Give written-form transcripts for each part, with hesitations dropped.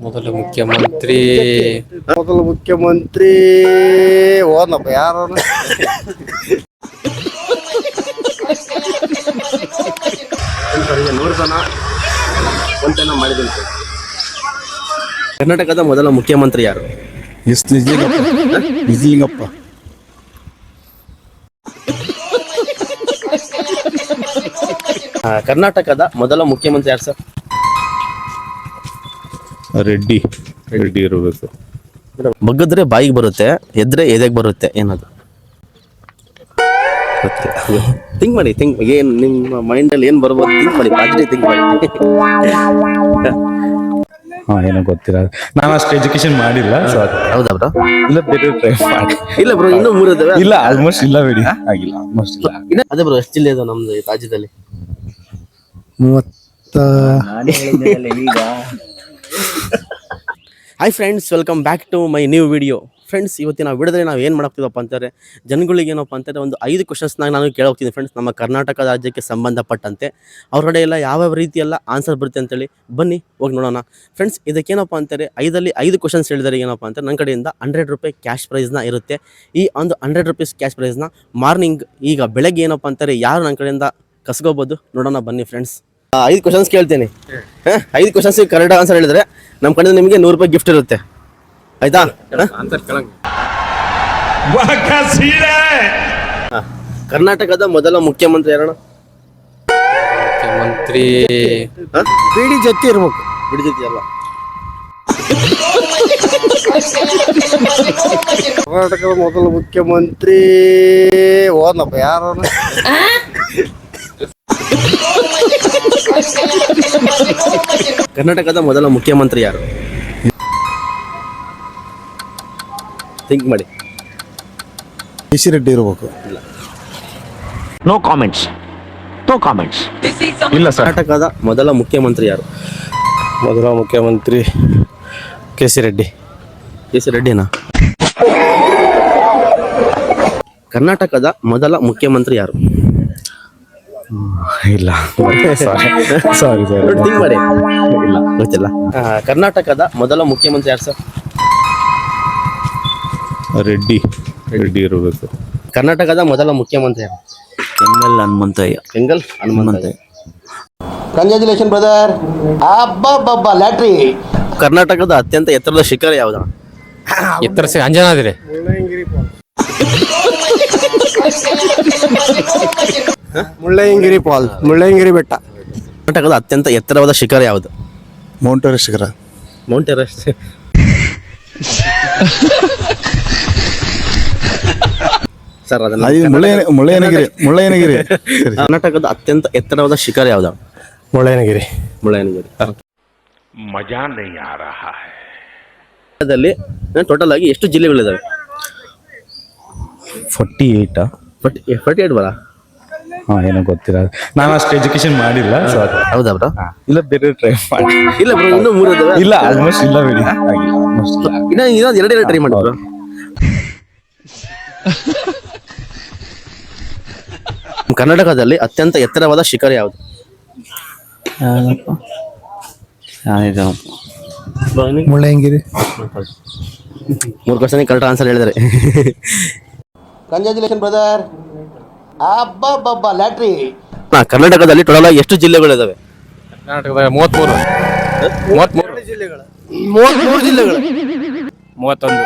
ಮೊದಲ ಮುಖ್ಯಮಂತ್ರಿ ಓದ್ನಪ್ಪ ಯಾರು ಕರ್ನಾಟಕದ ಮೊದಲ ಮುಖ್ಯಮಂತ್ರಿ ಯಾರು? ನಿಜಲಿಂಗಪ್ಪ. ಕರ್ನಾಟಕದ ಮೊದಲ ಮುಖ್ಯಮಂತ್ರಿ ಯಾರು ಸರ್? ರೆಡ್ಡಿ ಇರಬೇಕು. ಬಗ್ಗದ್ರೆ ಬಾಯಿಗೆ ಬರುತ್ತೆ, ಎದ್ರೆ ಎದೆಗೆ ಬರುತ್ತೆ, ಏನದು? ಥಿಂಕ್ ಮಾಡಿ, ಏನ್ ನಿಮ್ಮ ಮೈಂಡ್ ಅಲ್ಲಿ ಏನ್ ಬರ್ಬೋದು ಥಿಂಕ್ ಮಾಡಿ, ಪಾಸಿಟಿವ್ ಥಿಂಕ್ ಮಾಡಿ. ಏನೋ ಗೊತ್ತಿಲ್ಲ, ನಾನು ಅಷ್ಟು ಎಜುಕೇಶನ್ ಮಾಡಿಲ್ಲ. ಹೌದಾ ಬ್ರೋ? ಇಲ್ಲ ಬೇರೆ ಟ್ರೈ ಮಾಡಿ. ಇಲ್ಲ ಬ್ರೋ, ಇನ್ನೂ 3 ಇದಾವೆ. ಇಲ್ಲ ಆಲ್ಮೋಸ್ಟ್ ಇಲ್ಲ ಬಿಡಿ, ಆಗಿಲ್ಲ ಆಲ್ಮೋಸ್ಟ್ ಇಲ್ಲ. ಅದೇ ಬ್ರೋ, ಎಷ್ಟು ಜಿಲ್ಲೆ ಇದೆ ನಮ್ದು ರಾಜ್ಯದಲ್ಲಿ? 30. Hi friends, welcome back to my new video. Friends, ಇವತ್ತಿನ ವಿಡಿಯೋದಲ್ಲಿ ನಾವು ಏನು ಮಾಡ್ತೀವಪ್ಪ ಅಂತಾರೆ, ಜನಗಳಿಗೆ ಏನಪ್ಪ ಅಂತಾರೆ ಒಂದು 5 ಕ್ವಶನ್ಸ್ನಾಗ ನಾನು ಕೇಳೋಗ್ತೀನಿ ಫ್ರೆಂಡ್ಸ್, ನಮ್ಮ ಕರ್ನಾಟಕ ರಾಜ್ಯಕ್ಕೆ ಸಂಬಂಧಪಟ್ಟಂತೆ. ಅವ್ರ ಕಡೆ ಎಲ್ಲ ಯಾವ ರೀತಿಯೆಲ್ಲ ಆನ್ಸರ್ ಬರುತ್ತೆ ಅಂತೇಳಿ ಬನ್ನಿ ಹೋಗಿ ನೋಡೋಣ. ಫ್ರೆಂಡ್ಸ್, ಇದಕ್ಕೇನಪ್ಪ ಅಂತಾರೆ 5 ಕ್ವಶನ್ಸ್ ಹೇಳಿದರೆ ಏನಪ್ಪ ಅಂತಾರೆ ನನ್ನ ಕಡೆಯಿಂದ 100 ರೂಪಾಯಿ ಕ್ಯಾಶ್ ಪ್ರೈಸ್ನ ಇರುತ್ತೆ. ಈ ಒಂದು 100 ರೂಪೀಸ್ ಕ್ಯಾಶ್ ಪ್ರೈಸ್ನ ಮಾರ್ನಿಂಗ್ ಈಗ ಬೆಳಗ್ಗೆ ಏನಪ್ಪ ಅಂತಾರೆ ಯಾರು ನನ್ನ ಕಡೆಯಿಂದ ಕಸ್ಕೋಬೋದು, ನೋಡೋಣ ಬನ್ನಿ ಫ್ರೆಂಡ್ಸ್. 5 ಕ್ವಶನ್ಸ್ ಕೇಳ್ತೀನಿ. 5 ಕ್ವಶನ್ಸ್ ಕರೆಕ್ಟ್ ಆನ್ಸರ್ ಹೇಳಿದ್ರೆ ನಮ್ಮ ಕಡೆಯಿಂದ ನಿಮಗೆ 100 ರೂಪಾಯಿ ಗಿಫ್ಟ್ ಇರುತ್ತೆ, ಆಯ್ತಾ? ಕರ್ನಾಟಕದ ಮೊದಲ ಮುಖ್ಯಮಂತ್ರಿ ಯಾರಣ? ಮುಖ್ಯಮಂತ್ರಿ ಬಿಡಿ ಜೊತೆ ಇರ್ಬೇಕು. ಬಿಡಿ ಜೊತೆ ಅಲ್ಲ. ಕರ್ನಾಟಕದ ಮೊದಲ ಮುಖ್ಯಮಂತ್ರಿ ಓದ್ನಪ್ಪ ಯಾರು ಕರ್ನಾಟಕದ ಮೊದಲ ಮುಖ್ಯಮಂತ್ರಿ ಯಾರು? ಥಿಂಕ್ ಮಾಡಿ. ಕೆ.ಸಿ. ರೆಡ್ಡಿ ಇರ್ಬೇಕು. No comments. ಇಲ್ಲ ಸರ್. ಕರ್ನಾಟಕದ ಮೊದಲ ಮುಖ್ಯಮಂತ್ರಿ ಯಾರು? ಮೊದಲ ಮುಖ್ಯಮಂತ್ರಿ ಕೆ.ಸಿ. ರೆಡ್ಡಿ. ಕೆ.ಸಿ. ರೆಡ್ಡಿನಾ? ಕರ್ನಾಟಕದ ಮೊದಲ ಮುಖ್ಯಮಂತ್ರಿ ಯಾರು? ಇಲ್ಲ ಸಾರಿ ಥಿಂಕ್ ಮಾಡಿ. ಇಲ್ಲ, ಗೊತ್ತಿಲ್ಲ. ಕರ್ನಾಟಕದ ಮೊದಲ ಮುಖ್ಯಮಂತ್ರಿ ಯಾರು ಸರ್? ರೆಡ್ಡಿ ಇರಬೇಕು. ಕರ್ನಾಟಕದ ಮೊದಲ ಮುಖ್ಯಮಂತ್ರಿ ಯಾರು? ಕೆಂಗಲ್ ಹನುಮಂತಯ್ಯ. ಕೆಂಗಲ್ ಹನುಮಂತಯ್ಯ. Congratulation brother. ಅಬ್ಬಬ್ಬಬ್ಬ ಲ್ಯಾಟ್ರಿ. ಕರ್ನಾಟಕದ ಅತ್ಯಂತ ಎತ್ತರದ ಶಿಖರ ಯಾವುದು? ಎತ್ತರ ಅಂಜನಾದ್ರಿ. ಮುಳ್ಳಯ್ಯನಗಿರಿ ಬೆಟ್ಟ. ಕರ್ನಾಟಕದ ಅತ್ಯಂತ ಎತ್ತರವಾದ ಶಿಖರ ಯಾವುದು? ಮೌಂಟ್ ಎವರೆಸ್ಟ್ ಶಿಖರ. Mount Everest. ಸರ್ ಅದನ್ನ ಮುಳ್ಳಯ್ಯನಗಿರಿ. ಕರ್ನಾಟಕದ ಅತ್ಯಂತ ಎತ್ತರವಾದ ಶಿಖರ ಯಾವುದು? ಮುಳ್ಳಯ್ಯನಗಿರಿ. ಮಜಾ ನಹೀ ಆ ರಹಾ ಹೈ. ದಲ್ಲಿ ಟೋಟಲ್ ಆಗಿ ಎಷ್ಟು ಜಿಲ್ಲೆಗಳಿದಾವೆ? 48. 48 ಬರ? ಏನೋ ಗೊತ್ತಿಲ್ಲ, ನಾನು ಅಷ್ಟು ಎಜುಕೇಶನ್ ಮಾಡಿಲ್ಲ. ಹೌದಾ ಬ್ರೋ? ಇಲ್ಲ ಬೇರೆ ಟ್ರೈ ಮಾಡಿ. ಇಲ್ಲ ಬ್ರೋ, ಇನ್ನೂ 3 ಇದಾವೆ. ಇಲ್ಲ ಆಲ್ಮೋಸ್ಟ್ ಇಲ್ಲ ಬಿಡಿ, ಆಗಿಲ್ಲ ಆಲ್ಮೋಸ್ಟ್ ಇಲ್ಲ. ಇನ್ನೊಂದು 2 ಟ್ರೈ ಮಾಡಿ ಬ್ರೋ. ಕರ್ನಾಟಕದಲ್ಲಿ ಅತ್ಯಂತ ಎತ್ತರವಾದ ಶಿಖರ ಯಾವುದು? ಮುಳ್ಳಯ್ಯನಗಿರಿ. 3 ಕ್ವಶನ್ ಕರೆಕ್ಟ್ ಆನ್ಸರ್ ಹೇಳಿದರೆ. Congratulation brother. ಅಬ್ಬಬ್ಬಬ್ಬ ಲ್ಯಾಟ್ರಿ. ಕರ್ನಾಟಕದಲ್ಲಿ ಟೋಟಲ್ ಆಗಿ ಎಷ್ಟು ಜಿಲ್ಲೆಗಳಿದಾವೆ? ಕರ್ನಾಟಕದಾಗ 33 ಜಿಲ್ಲೆಗಳು. 33 ಜಿಲ್ಲೆಗಳು. 31.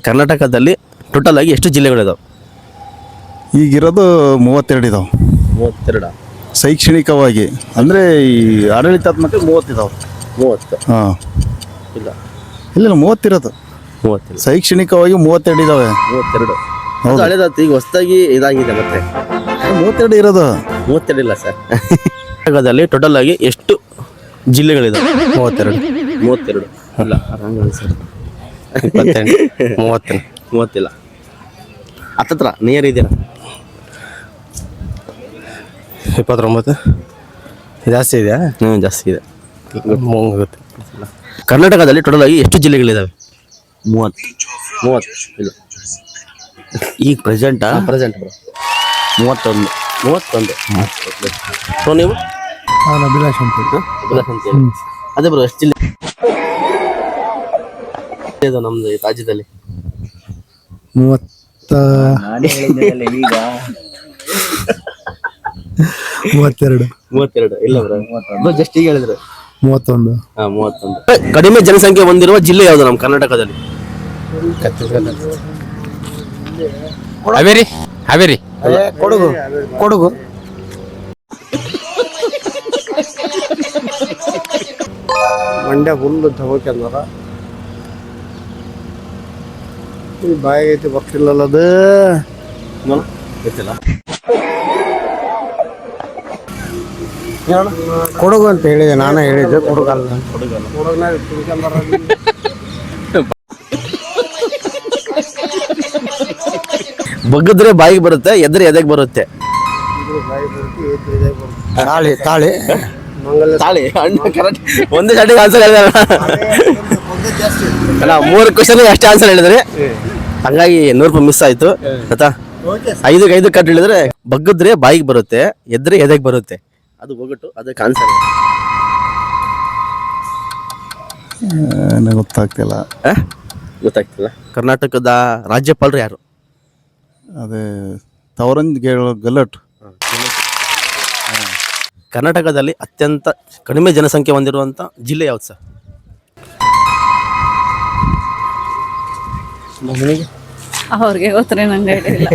ಕರ್ನಾಟಕದಲ್ಲಿ ಟೋಟಲ್ ಆಗಿ ಎಷ್ಟು ಜಿಲ್ಲೆಗಳಿದಾವೆ? ಈಗಿರೋದು 32 ಇದಾವೆ. 32. ಶೈಕ್ಷಣಿಕವಾಗಿ ಅಂದ್ರೆ ಈ ಆಡಳಿತಾತ್ಮಕ 30 ಇದಾವೆ. 30? ಹಾಂ, ಇಲ್ಲ ಇಲ್ಲ 30 ಇರೋದು. 30. ಶೈಕ್ಷಣಿಕವಾಗಿ 32 ಇದಾವೆ. 32 ಹೌದು. ಹಳೇದಾಯ್ತು, ಈಗ ಹೊಸದಾಗಿ ಇದಾಗಿದೆ ಮತ್ತೆ. 32 ಇರೋದು. 32 ಇಲ್ಲ ಸರ್. ಕರ್ನಾಟಕದಲ್ಲಿ ಟೋಟಲ್ ಆಗಿ ಎಷ್ಟು ಜಿಲ್ಲೆಗಳಿದಾವೆ? 32. 32 ಇಲ್ಲ, ರಾಂಗ್ ಆನ್ಸರ್. 28. 30 ಇಲ್ಲ, ಹತ್ತತ್ರ ನಿಯರ್ ಇದೀರ. 29 ಜಾಸ್ತಿ ಇದೆಯಾ? ಜಾಸ್ತಿ ಇದೆ. ಗೊತ್ತು. ಕರ್ನಾಟಕದಲ್ಲಿ ಟೋಟಲ್ ಆಗಿ ಎಷ್ಟು ಜಿಲ್ಲೆಗಳಿದಾವೆ? 30 ಇಲ್ಲ. ಈಗ ಪ್ರೆಸೆಂಟ್ 31. 31. ಸೊ ನೀವು ಅಭಿಲಾಷ್ ಅಂತ ಅಭಿಲಾಷ್ ಅಂತ ಹೇಳಿ. ಅದೇ ಬ್ರೋ ಎಷ್ಟು ಜಿಲ್ಲೆ ಇದು ನಮ್ದು ಈ ರಾಜ್ಯದಲ್ಲಿ? 32 ಇಲ್ಲ ಬ್ರೋ ಜಸ್ಟ್ ಈಗ ಹೇಳಿದ್ರೆ 31 31. ಕಡಿಮೆ ಜನಸಂಖ್ಯೆ ಹೊಂದಿರುವ ಜಿಲ್ಲೆ ಯಾವುದು ನಮ್ಮ ಕರ್ನಾಟಕದಲ್ಲಿ? ಹಾವೇರಿ ಹಾವೇರಿ ಕೊಡಗು ಮಂಡ್ಯ ಹುಲ್ಲು ತಗೋಕ್ಯಂದಾರ ಬಾಯಿ ಐತಿ ಬರ್ತಿಲ್ಲಲ್ಲ ಅದು ಗೊತ್ತಿಲ್ಲ. ಕೊಡಗು ಅಂತ ಹೇಳಿದೆ, ನಾನೇ ಹೇಳಿದ್ದೆ ಕೊಡಗಲ್ಲ. ಬಗ್ಗದ್ರೆ ಬಾಯಿಗೆ ಬರುತ್ತೆ, ಎದ್ರೆ ಎದೆಗೆ ಬರುತ್ತೆ. ತಾಳಿ ತಾಳಿ ಕರೆಕ್ಟ್. ಒಂದೇ ಶಾಟಿಗೆ ಆನ್ಸರ್ ಹೇಳಿದಾರ ಅಲ್ಲ, 3 ಕ್ವಶನ್ ಅಷ್ಟೇ ಆನ್ಸರ್ ಹೇಳಿದ್ರೆ, ಹಂಗಾಗಿ 100 ರೂಪಾಯಿ ಮಿಸ್ ಆಯ್ತು ಆಯ್ತಾ. 5 ಕಟ್ ಹೇಳಿದ್ರೆ ಬಗ್ಗದ್ರೆ ಬಾಯಿಗೆ ಬರುತ್ತೆ, ಎದ್ರೆ ಎದೆಗೆ ಬರುತ್ತೆ, ಅದು ಹೋಗ್ಬಿಟ್ಟು ಅದಕ್ಕೆ ಆನ್ಸರ್ ಗೊತ್ತಾಗ್ತಿಲ್ಲ. ಗೊತ್ತಾಗ್ತಿಲ್ಲ. ಕರ್ನಾಟಕದ ರಾಜ್ಯಪಾಲರು ಯಾರು? ಅದೇ ತವರಂಜ್ ಗೆಲಟ್. ಕರ್ನಾಟಕದಲ್ಲಿ ಅತ್ಯಂತ ಕಡಿಮೆ ಜನಸಂಖ್ಯೆ ಹೊಂದಿರುವಂತ ಜಿಲ್ಲೆ ಯಾವ್ದು ಸರ್? ಅವ್ರಿಗೆ ಗೊತ್ತರೆ ನಂಗೆ ಇಲ್ಲ.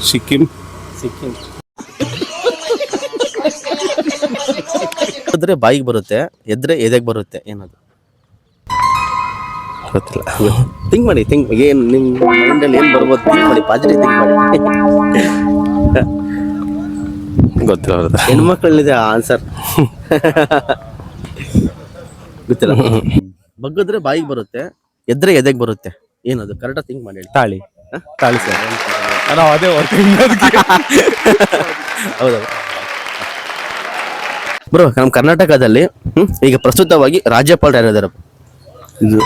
ಸಿಕ್ಕಿಂ. ಎದ್ರೆ ಬಾಯಿಗೆ ಬರುತ್ತೆ, ಎದ್ರೆ ಎದೆಗೆ ಬರುತ್ತೆ, ಏನದು? ಗೊತ್ತಿಲ್ಲ. ಥಿಂಕ್ ಮಾಡಿ, ಏನ್ ನಿಮ್ ಮೈಂಡಲ್ಲಿ ಏನ್ ಬರ್ಬೋದು ಥಿಂಕ್ ಮಾಡಿ, ಪಾಸಿಟಿವ್ ಥಿಂಕ್ ಮಾಡಿ. ಗೊತ್ತಿಲ್ಲ ಅವ್ರದ್ದು. ಹೆಣ್ಮಕ್ಳಲ್ಲಿದೆ ಆನ್ಸರ್. ಗೊತ್ತಿಲ್ಲ. ಬಗ್ಗದ್ರೆ ಬಾಯಿಗೆ ಬರುತ್ತೆ, ಎದ್ರೆ ಎದೆಗೆ ಬರುತ್ತೆ, ಏನದು? ಕರೆಕ್ಟಾಗಿ ಥಿಂಕ್ ಮಾಡಿ ಹೇಳಿ. ತಾಳಿ ತಾಳಿ ಸರ್. ಅದೇ ಹೌದಾ ಬ್ರೋ? ನಮ್ಮ ಕರ್ನಾಟಕದಲ್ಲಿ ಈಗ ಪ್ರಸ್ತುತವಾಗಿ ರಾಜ್ಯಪಾಲರು ಯಾರಿದ್ದಾರೆ? ಇದು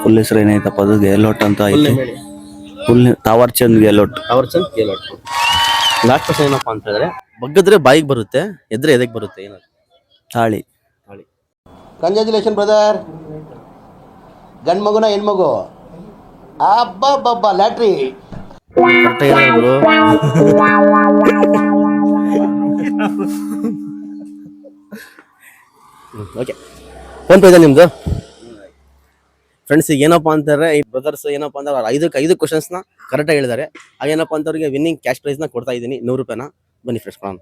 ಫುಲ್ ಹೆಸರು ಏನೈತಪ್ಪ? ಅದು ಗೆಹ್ಲೋಟ್ ಅಂತ ಐತಿ. Full Thawarchand Gehlot. Last question ಏನಪ್ಪಾ ಅಂತ ಹೇಳಿದ್ರೆ, ಬಗ್ಗದ್ರೆ ಬಾಯಿಗೆ ಬರುತ್ತೆ, ಎದ್ರೆ ಎದೆಗೆ ಬರುತ್ತೆ, ಏನದು? ತಾಳಿ. Congratulation brother. ಗಂಡು ಮಗುನ ಹೆಣ್ಮಗು? ಅಬ್ಬಬ್ಬಬ್ಬ ಲ್ಯಾಟ್ರಿ. ಕರೆಕ್ಟಾಗಿ ಹೇಳಿದ್ರು ಓಕೆ. ಫೋನ್ ಪೇ ಇದೆ ನಿಮ್ದು? ಫ್ರೆಂಡ್ಸ್, ಈಗ ಏನಪ್ಪಾ ಅಂತಾರೆ ಈ ಬ್ರದರ್ಸ್, ಏನಪ್ಪಾ ಅಂದ್ರೆ ಅವ್ರು 5 ಕ್ವಶನ್ಸ್ನ ಕರೆಕ್ಟಾಗಿ ಹೇಳಿದ್ದಾರೆ. ಹಾಗೇನಪ್ಪ ಅಂತ ಅವ್ರಿಗೆ ವಿನ್ನಿಂಗ್ ಕ್ಯಾಶ್ ಪ್ರೈಸ್ನ ಕೊಡ್ತಾ ಇದ್ದೀನಿ, 100 ರೂಪಾಯಿನ. ಬನ್ನಿ ಫ್ರೆಂಡ್ಸ್, ಕೊಡೋಣ.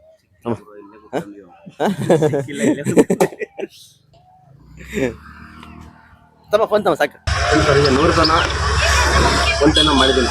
ತಮ್ಮ ಫೋನ್ ತಮ್ಮ ಸಾಕು. 100 ರೂಪಾಯಿನ ಫೋನ್ ಪೇನ ಮಾಡಿದ್ದೀನಿ.